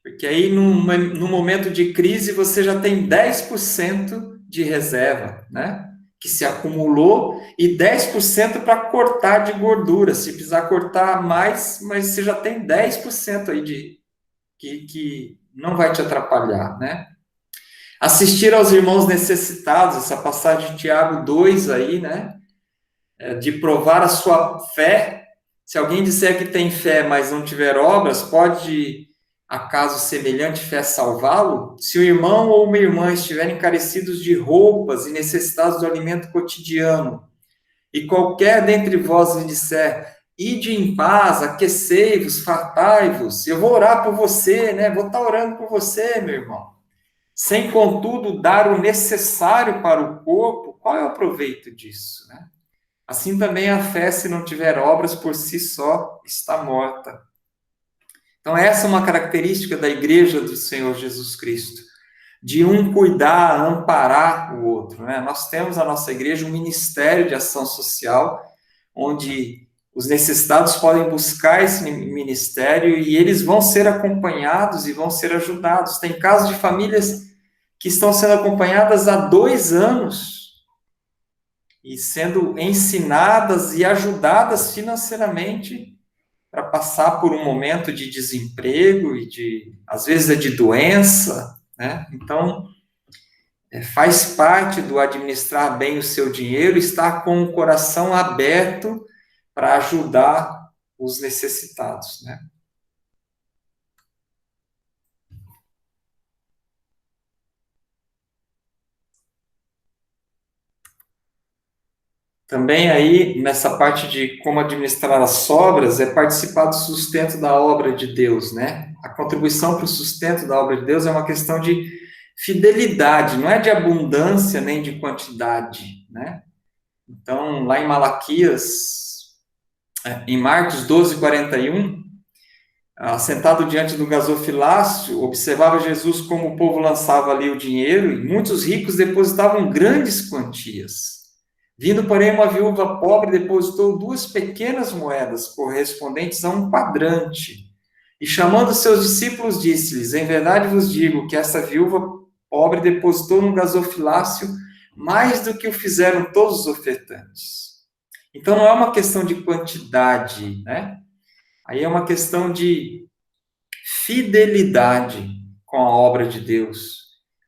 Porque aí, no momento de crise, você já tem 10% de reserva, né? Que se acumulou, e 10% para cortar de gordura. Se precisar cortar mais, mas você já tem 10% aí que não vai te atrapalhar, né? Assistir aos irmãos necessitados, essa passagem de Tiago 2 aí, né? de provar a sua fé. Se alguém disser que tem fé, mas não tiver obras, pode acaso semelhante fé salvá-lo? Se o irmão ou uma irmã estiverem carecidos de roupas e necessitados do alimento cotidiano, e qualquer dentre vós lhe disser, ide em paz, aquecei-vos, fartai-vos, eu vou orar por você, né? Vou estar orando por você, meu irmão. Sem, contudo, dar o necessário para o corpo, qual é o proveito disso, né? Assim também a fé, se não tiver obras, por si só está morta. Então, essa é uma característica da igreja do Senhor Jesus Cristo, de um cuidar, amparar o outro, né? Nós temos na nossa igreja um ministério de ação social, onde os necessitados podem buscar esse ministério e eles vão ser acompanhados e vão ser ajudados. Tem casos de famílias que estão sendo acompanhadas há 2 anos, e sendo ensinadas e ajudadas financeiramente para passar por um momento de desemprego e às vezes de doença, né? Então, faz parte do administrar bem o seu dinheiro, estar com o coração aberto para ajudar os necessitados, né? Também aí, nessa parte de como administrar as sobras, é participar do sustento da obra de Deus, né? A contribuição para o sustento da obra de Deus é uma questão de fidelidade, não é de abundância nem de quantidade, né? Então, lá em Malaquias, em Marcos 12:41, sentado diante do gasofilácio, observava Jesus como o povo lançava ali o dinheiro e muitos ricos depositavam grandes quantias. Vindo, porém, uma viúva pobre depositou 2 pequenas moedas correspondentes a um quadrante. E chamando seus discípulos, disse-lhes, em verdade vos digo que essa viúva pobre depositou no gasofilácio mais do que o fizeram todos os ofertantes. Então, não é uma questão de quantidade, né? Aí é uma questão de fidelidade com a obra de Deus,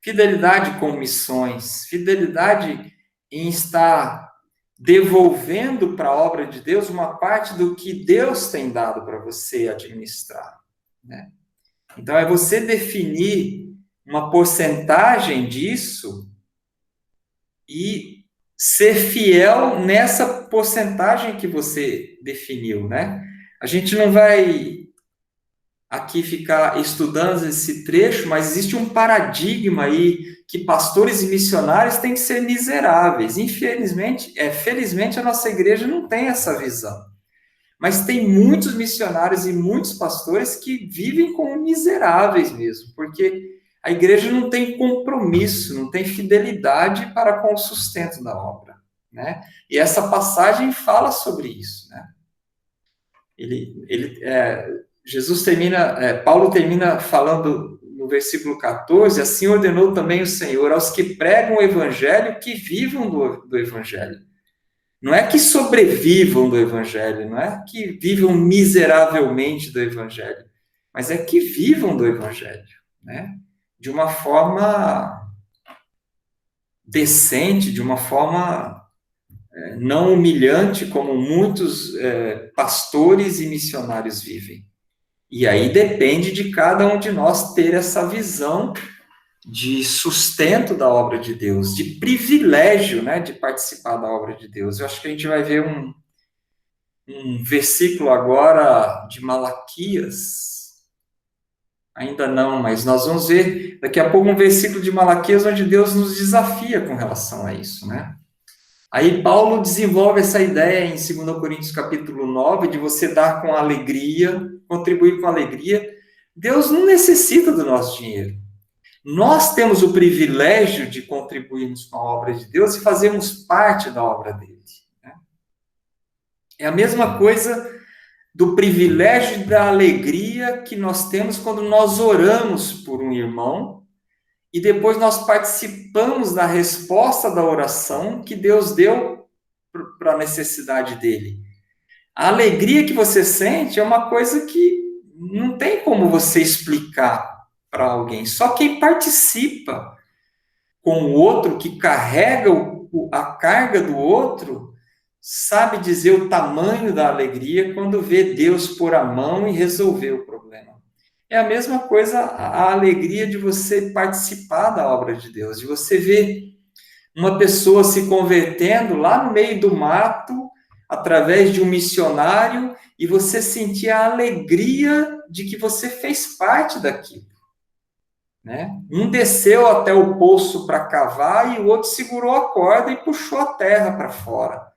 fidelidade com missões, fidelidade em estar devolvendo para a obra de Deus uma parte do que Deus tem dado para você administrar, né? Então, é você definir uma porcentagem disso e ser fiel nessa porcentagem que você definiu, né? A gente não vai aqui ficar estudando esse trecho, mas existe um paradigma aí que pastores e missionários têm que ser miseráveis. Infelizmente, felizmente a nossa igreja não tem essa visão. Mas tem muitos missionários e muitos pastores que vivem como miseráveis mesmo, porque a igreja não tem compromisso, não tem fidelidade para com o sustento da obra, né? E essa passagem fala sobre isso, né? Paulo termina falando no versículo 14, assim ordenou também o Senhor aos que pregam o evangelho que vivam do evangelho. Não é que sobrevivam do evangelho, não é que vivam miseravelmente do evangelho, mas é que vivam do evangelho, né? De uma forma decente, de uma forma não humilhante, como muitos pastores e missionários vivem. E aí depende de cada um de nós ter essa visão de sustento da obra de Deus, de privilégio, né, de participar da obra de Deus. Eu acho que a gente vai ver um versículo agora de Malaquias, ainda não, mas nós vamos ver daqui a pouco um versículo de Malaquias onde Deus nos desafia com relação a isso, né? Aí Paulo desenvolve essa ideia em 2 Coríntios capítulo 9, de você dar com alegria, contribuir com alegria. Deus não necessita do nosso dinheiro. Nós temos o privilégio de contribuirmos com a obra de Deus e fazermos parte da obra dele, né? É a mesma coisa do privilégio e da alegria que nós temos quando nós oramos por um irmão e depois nós participamos da resposta da oração que Deus deu para a necessidade dele. A alegria que você sente é uma coisa que não tem como você explicar para alguém. Só quem participa com o outro, que carrega a carga do outro, sabe dizer o tamanho da alegria quando vê Deus pôr a mão e resolver o problema. É a mesma coisa a alegria de você participar da obra de Deus, de você ver uma pessoa se convertendo lá no meio do mato, através de um missionário, e você sentir a alegria de que você fez parte daquilo. Né? Um desceu até o poço para cavar e o outro segurou a corda e puxou a terra para fora.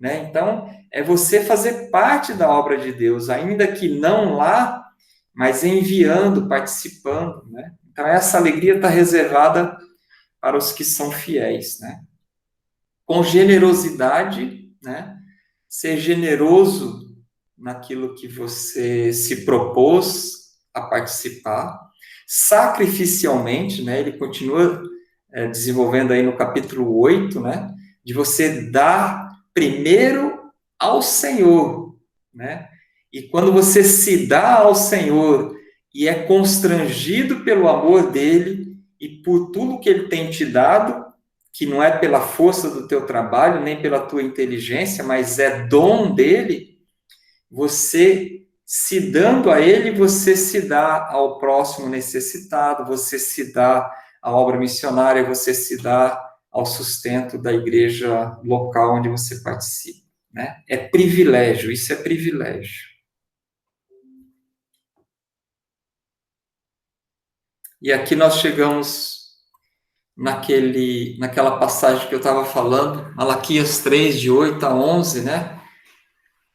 Né? Então, é você fazer parte da obra de Deus, ainda que não lá, mas enviando, participando. Né? Então, essa alegria está reservada para os que são fiéis. Né? Com generosidade, né? Ser generoso naquilo que você se propôs a participar, sacrificialmente, né? Ele continua desenvolvendo aí no capítulo 8, né? De você dar primeiro ao Senhor, né? E quando você se dá ao Senhor e é constrangido pelo amor dele e por tudo que ele tem te dado, que não é pela força do teu trabalho, nem pela tua inteligência, mas é dom dele, você se dando a ele, você se dá ao próximo necessitado, você se dá à obra missionária, você se dá ao sustento da igreja local onde você participa. Né? É privilégio, isso é privilégio. E aqui nós chegamos naquela passagem que eu estava falando, Malaquias 3, de 8 a 11, né?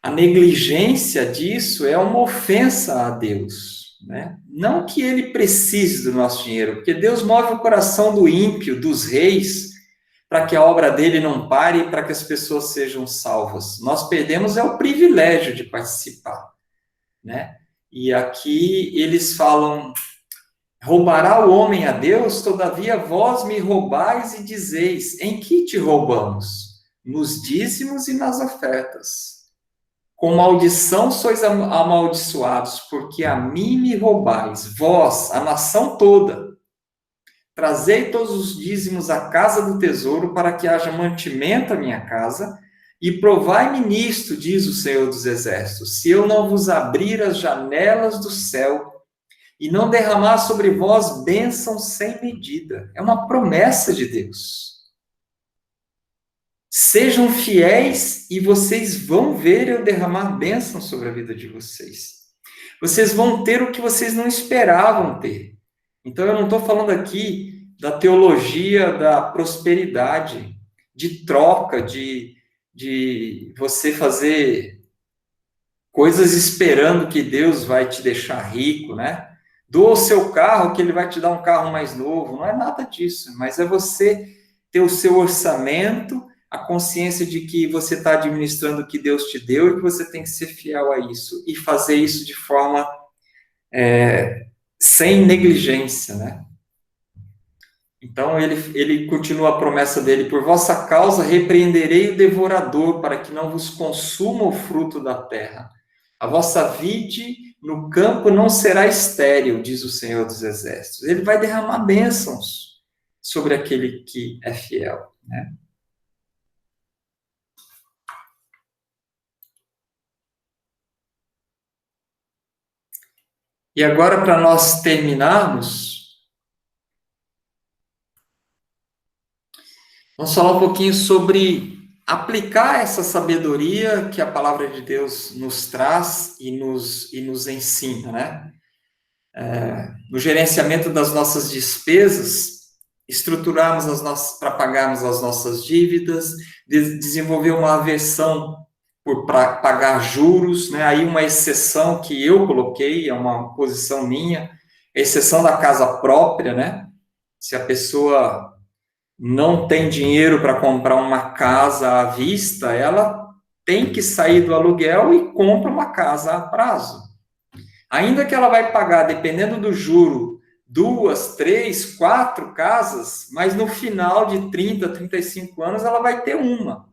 A negligência disso é uma ofensa a Deus, né? Não que ele precise do nosso dinheiro, porque Deus move o coração do ímpio, dos reis, para que a obra dele não pare e para que as pessoas sejam salvas. Nós perdemos o privilégio de participar, né? E aqui eles falam: roubará o homem a Deus? Todavia vós me roubais e dizeis: em que te roubamos? Nos dízimos e nas ofertas. Com maldição sois amaldiçoados, porque a mim me roubais, vós, a nação toda. Trazei todos os dízimos à casa do tesouro, para que haja mantimento à minha casa, e provai-me nisto, diz o Senhor dos Exércitos, se eu não vos abrir as janelas do céu e não derramar sobre vós bênção sem medida. É uma promessa de Deus. Sejam fiéis e vocês vão ver eu derramar bênção sobre a vida de vocês. Vocês vão ter o que vocês não esperavam ter. Então, eu não estou falando aqui da teologia da prosperidade, de troca, de você fazer coisas esperando que Deus vai te deixar rico, né? Doa o seu carro, que ele vai te dar um carro mais novo. Não é nada disso, mas é você ter o seu orçamento, a consciência de que você está administrando o que Deus te deu e que você tem que ser fiel a isso e fazer isso de forma sem negligência, né? Então, ele continua a promessa dele: por vossa causa repreenderei o devorador, para que não vos consuma o fruto da terra. A vossa vide no campo não será estéril, diz o Senhor dos Exércitos. Ele vai derramar bênçãos sobre aquele que é fiel, né? E agora, para nós terminarmos, vamos falar um pouquinho sobre aplicar essa sabedoria que a palavra de Deus nos traz e nos ensina, né? No gerenciamento das nossas despesas, estruturarmos para pagarmos as nossas dívidas, desenvolver uma aversão por pagar juros, né? Aí uma exceção que eu coloquei, é uma posição minha, exceção da casa própria, né? Se a pessoa não tem dinheiro para comprar uma casa à vista, ela tem que sair do aluguel e compra uma casa a prazo. Ainda que ela vai pagar, dependendo do juro, 2, 3, 4 casas, mas no final de 30, 35 anos ela vai ter uma.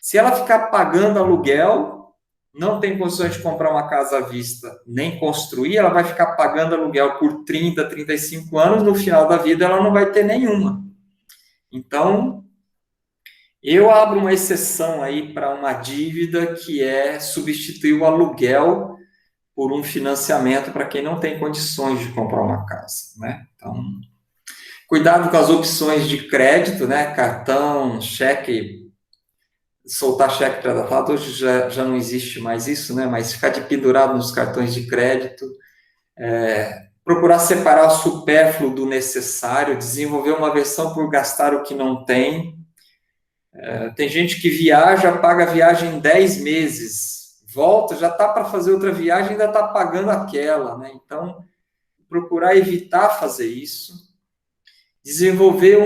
Se ela ficar pagando aluguel, não tem condições de comprar uma casa à vista, nem construir, ela vai ficar pagando aluguel por 30, 35 anos, no final da vida ela não vai ter nenhuma. Então, Eu abro uma exceção aí para uma dívida que é substituir o aluguel por um financiamento para quem não tem condições de comprar uma casa, né? Então, cuidado com as opções de crédito, né? Cartão, cheque, soltar cheque pré-datado, hoje já não existe mais isso, né? Mas ficar de pendurado nos cartões de crédito, procurar separar o supérfluo do necessário, desenvolver uma versão por gastar o que não tem. Tem gente que viaja, paga a viagem em 10 meses, volta, já está para fazer outra viagem, ainda está pagando aquela, né? Então, procurar evitar fazer isso. Desenvolver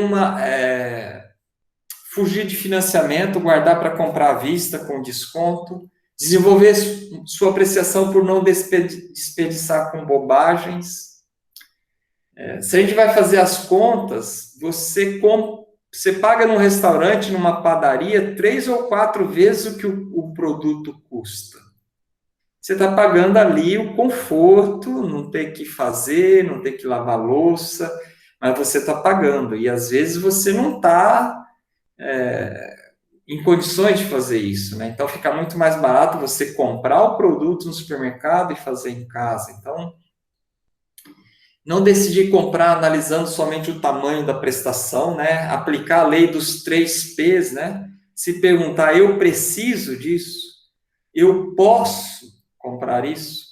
fugir de financiamento, guardar para comprar à vista com desconto. Desenvolver sua apreciação por não desperdiçar com bobagens. Se a gente vai fazer as contas, você paga num restaurante, numa padaria, 3 ou 4 vezes o que o produto custa. Você está pagando ali o conforto, não ter que fazer, não ter que lavar louça, mas você está pagando. E às vezes você não está em condições de fazer isso, né? Então fica muito mais barato você comprar o produto no supermercado e fazer em casa. Então, não decidir comprar analisando somente o tamanho da prestação, né? Aplicar a lei dos 3 P's, né? Se perguntar, eu preciso disso? Eu posso comprar isso?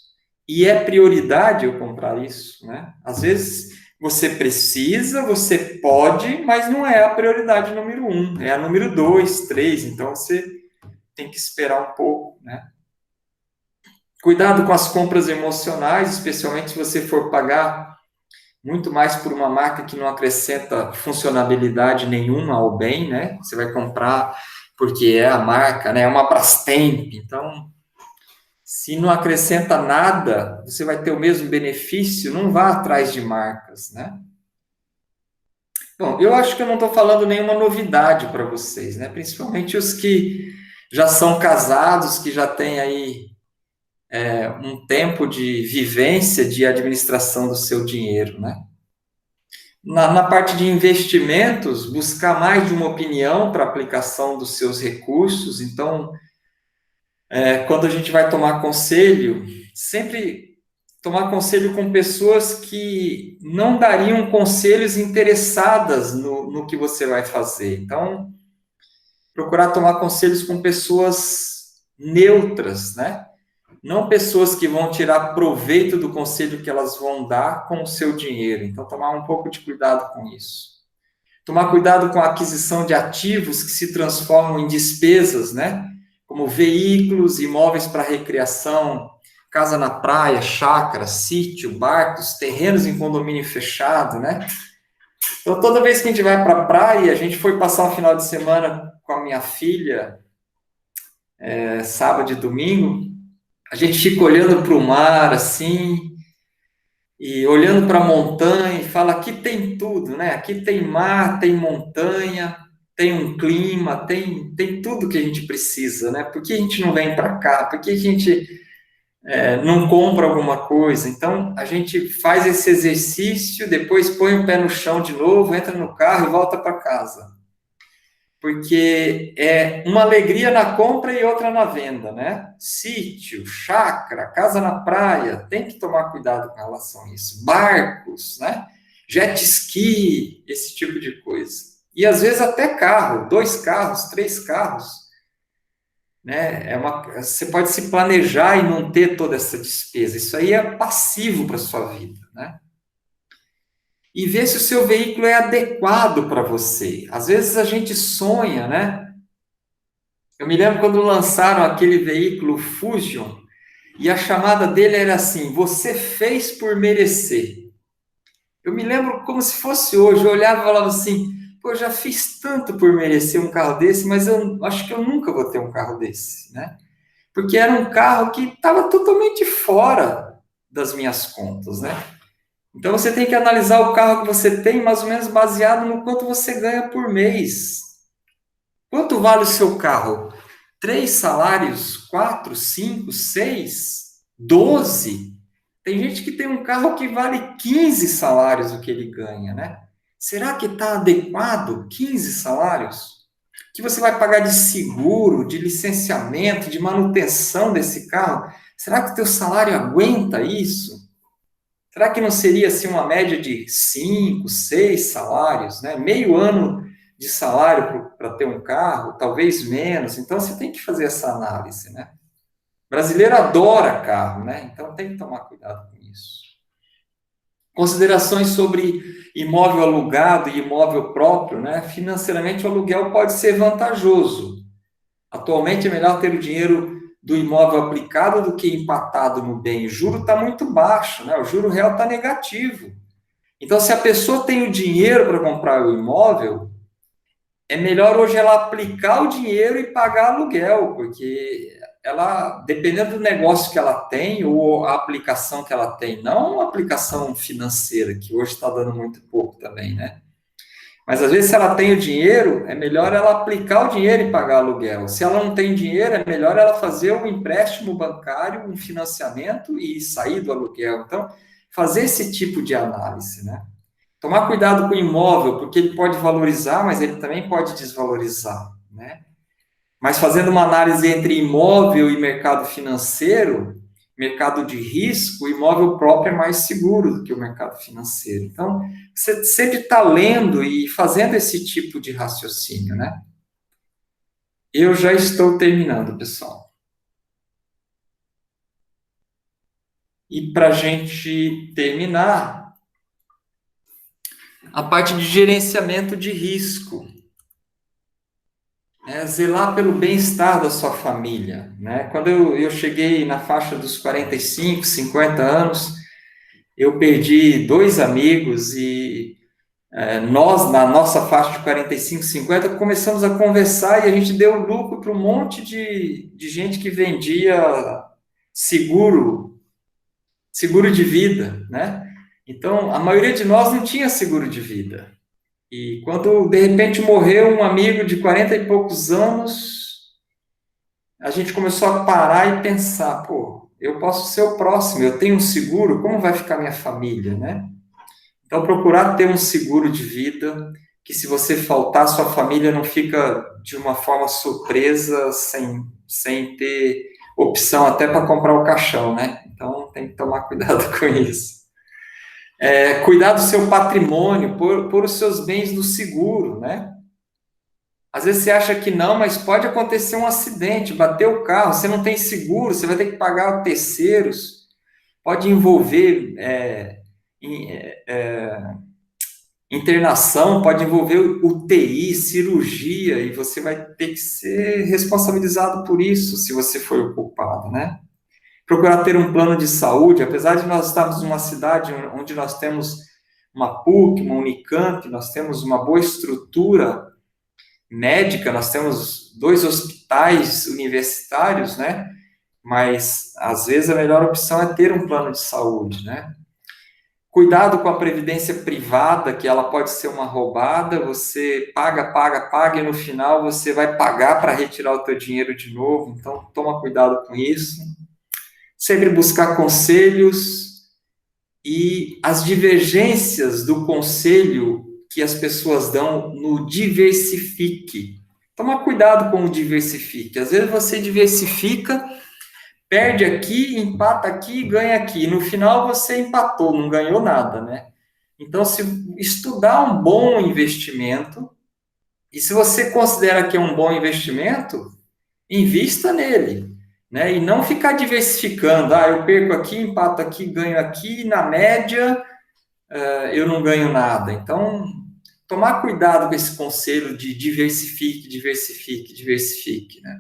E é prioridade eu comprar isso, né? Às vezes você precisa, você pode, mas não é a prioridade número 1, é a número 2, 3, então você tem que esperar um pouco, né? Cuidado com as compras emocionais, especialmente se você for pagar muito mais por uma marca que não acrescenta funcionalidade nenhuma ao bem, né? Você vai comprar porque é a marca, né? É uma Brastemp, então se não acrescenta nada, você vai ter o mesmo benefício, não vá atrás de marcas, né? Bom, eu acho que eu não estou falando nenhuma novidade para vocês, né? Principalmente os que já são casados, que já têm aí um tempo de vivência de administração do seu dinheiro, né? Na parte de investimentos, buscar mais de uma opinião para aplicação dos seus recursos. Então, quando a gente vai tomar conselho, sempre tomar conselho com pessoas que não dariam conselhos interessadas no que você vai fazer. Então, procurar tomar conselhos com pessoas neutras, né? Não pessoas que vão tirar proveito do conselho que elas vão dar com o seu dinheiro. Então, tomar um pouco de cuidado com isso. Tomar cuidado com a aquisição de ativos que se transformam em despesas, né? Como veículos, imóveis para recreação, casa na praia, chácara, sítio, barcos, terrenos em condomínio fechado, né? Então, toda vez que a gente vai para a praia, a gente foi passar um final de semana com a minha filha, sábado e domingo, a gente fica olhando para o mar, assim, e olhando para a montanha, e fala, aqui tem tudo, né? Aqui tem mar, tem montanha, tem um clima, tem tudo que a gente precisa, né? Por que a gente não vem para cá? Por que a gente não compra alguma coisa? Então, a gente faz esse exercício, depois põe o pé no chão de novo, entra no carro e volta para casa. Porque é uma alegria na compra e outra na venda, né? Sítio, chácara, casa na praia, tem que tomar cuidado com relação a isso. Barcos, né? Jet ski, esse tipo de coisa. E às vezes até carro, 2 carros, 3 carros, né? Você pode se planejar e não ter toda essa despesa. Isso aí é passivo para sua vida, né? E ver se o seu veículo é adequado para você. Às vezes a gente sonha, né? Eu me lembro quando lançaram aquele veículo Fusion e a chamada dele era assim: você fez por merecer. Eu me lembro como se fosse hoje. Eu olhava e falava assim: pô, eu já fiz tanto por merecer um carro desse, mas eu acho que eu nunca vou ter um carro desse, né? Porque era um carro que estava totalmente fora das minhas contas, né? Então você tem que analisar o carro que você tem mais ou menos baseado no quanto você ganha por mês. Quanto vale o seu carro? 3 salários? 4, 5, 6, 12? Tem gente que tem um carro que vale 15 salários o que ele ganha, né? Será que está adequado 15 salários? que você vai pagar de seguro, de licenciamento, de manutenção desse carro? Será que o teu salário aguenta isso? Será que não seria assim uma média de 5, 6 salários, né? Meio ano de salário para ter um carro, talvez menos. Então você tem que fazer essa análise, né? O brasileiro adora carro, né? Então tem que tomar cuidado com isso. Considerações sobre imóvel alugado e imóvel próprio, né? Financeiramente, o aluguel pode ser vantajoso. Atualmente, é melhor ter o dinheiro do imóvel aplicado do que empatado no bem. O juro está muito baixo, né? O juro real está negativo. Então, se a pessoa tem o dinheiro para comprar o imóvel, é melhor hoje ela aplicar o dinheiro e pagar aluguel, porque ela, dependendo do negócio que ela tem, ou a aplicação que ela tem, não a aplicação financeira, que hoje está dando muito pouco também, né? Mas às vezes, se ela tem o dinheiro, é melhor ela aplicar o dinheiro e pagar aluguel. Se ela não tem dinheiro, é melhor ela fazer um empréstimo bancário, um financiamento e sair do aluguel. Então, fazer esse tipo de análise, né? Tomar cuidado com o imóvel, porque ele pode valorizar, mas ele também pode desvalorizar, né? Mas fazendo uma análise entre imóvel e mercado financeiro, mercado de risco, o imóvel próprio é mais seguro do que o mercado financeiro. Então, você sempre está lendo e fazendo esse tipo de raciocínio, né? Eu já estou terminando, pessoal. E para a gente terminar, a parte de gerenciamento de risco. Zelar pelo bem-estar da sua família, né? Quando eu cheguei na faixa dos 45, 50 anos, eu perdi 2 amigos e nós, na nossa faixa de 45, 50, começamos a conversar e a gente deu lucro para um monte de gente que vendia seguro de vida, né? Então, a maioria de nós não tinha seguro de vida. E quando, de repente, morreu um amigo de 40 e poucos anos, a gente começou a parar e pensar, pô, eu posso ser o próximo, eu tenho um seguro, como vai ficar minha família, né? Então, procurar ter um seguro de vida, que se você faltar, sua família não fica de uma forma surpresa, sem ter opção até para comprar o caixão, né? Então, tem que tomar cuidado com isso. Cuidar do seu patrimônio, pôr os seus bens no seguro, né? Às vezes você acha que não, mas pode acontecer um acidente, bater o carro, você não tem seguro, você vai ter que pagar terceiros, pode envolver internação, pode envolver UTI, cirurgia, e você vai ter que ser responsabilizado por isso, se você for o culpado, né? Procurar ter um plano de saúde, apesar de nós estarmos numa cidade onde nós temos uma PUC, uma Unicamp, nós temos uma boa estrutura médica, nós temos 2 hospitais universitários, né? Mas, às vezes, a melhor opção é ter um plano de saúde, né? Cuidado com a previdência privada, que ela pode ser uma roubada, você paga, e no final você vai pagar para retirar o teu dinheiro de novo, então toma cuidado com isso. Sempre buscar conselhos e as divergências do conselho que as pessoas dão no diversifique. Toma cuidado com o diversifique. Às vezes você diversifica, perde aqui, empata aqui e ganha aqui. No final você empatou, não ganhou nada, né? Então, se estudar um bom investimento, e se você considera que é um bom investimento, invista nele, né? E não ficar diversificando. Eu perco aqui, empato aqui, ganho aqui, e na média eu não ganho nada. Então, tomar cuidado com esse conselho de diversifique, né?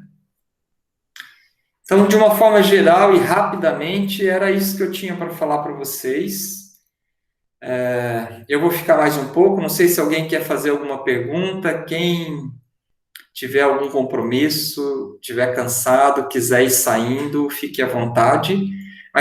Então, de uma forma geral e rapidamente, era isso que eu tinha para falar para vocês. Eu vou ficar mais um pouco, não sei se alguém quer fazer alguma pergunta, quem tiver algum compromisso, tiver cansado, quiser ir saindo, fique à vontade.